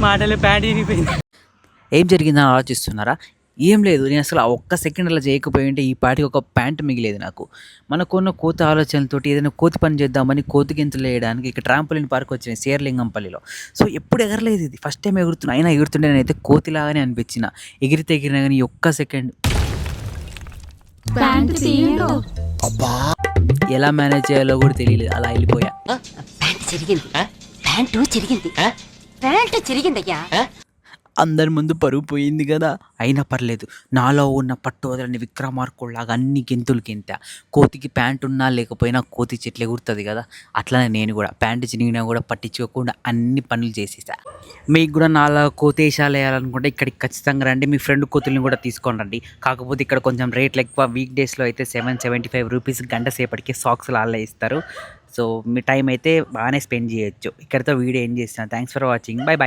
మాటలు ప్యాంట్ ఇరిగిపోయింది. ఏం జరిగిందని ఆలోచిస్తున్నారా? ఏం లేదు, నేను అసలు ఆ ఒక్క సెకండ్ అలా చేయకపోయి ఉంటే ఈ పాటికి ఒక ప్యాంట్ మిగిలేదు నాకు. మనకున్న కోతి ఆలోచనలతోటి ఏదైనా కోతి పని చేద్దామని కోతి గింతలు వేయడానికి ఇక్కడ ట్రాంపోలిన్ పార్క్ వచ్చినాయి శేర్లింగంపల్లిలో. సో ఎప్పుడు ఎగరలేదు ఇది, ఫస్ట్ టైం ఎగురుతున్నా. అయినా ఎగురుతుంటే నేనైతే కోతిలాగానే అనిపించిన. ఎగిరినా కానీ ఈ ఒక్క సెకండ్ ఎలా మేనేజ్ చేయాలో కూడా తెలియలేదు, అలా వెళ్ళిపోయా. ప్యాంటు చిరిగిందయ్యా. అందరి ముందు పరుగు పోయింది కదా, అయినా పర్లేదు. నాలో ఉన్న పట్టు వదలని విక్రమార్కుల్లాగా అన్ని గెంతులు గెంతా. కోతికి ప్యాంట్ ఉన్నా లేకపోయినా కోతి చెట్లు ఎగురుతుంది కదా, అట్లనే నేను కూడా ప్యాంటు చినిగినా కూడా పట్టించుకోకుండా అన్ని పనులు చేసేసా. మీకు కూడా నాలా కోతేశాలు వేయాలనుకుంటే ఇక్కడికి ఖచ్చితంగా రండి. మీ ఫ్రెండ్ కోతుల్ని కూడా తీసుకొని రండి. కాకపోతే ఇక్కడ కొంచెం రేట్లు ఎక్కువ. వీక్ డేస్లో అయితే 775 రూపీస్ గంట సేపటికి సాక్స్లు అలా ఇస్తారు. సో మీ టైం అయితే బాగానే స్పెండ్ చేయొచ్చు. ఇక్కడితో వీడియో ఏం చేస్తున్నా. Thanks for watching. By by.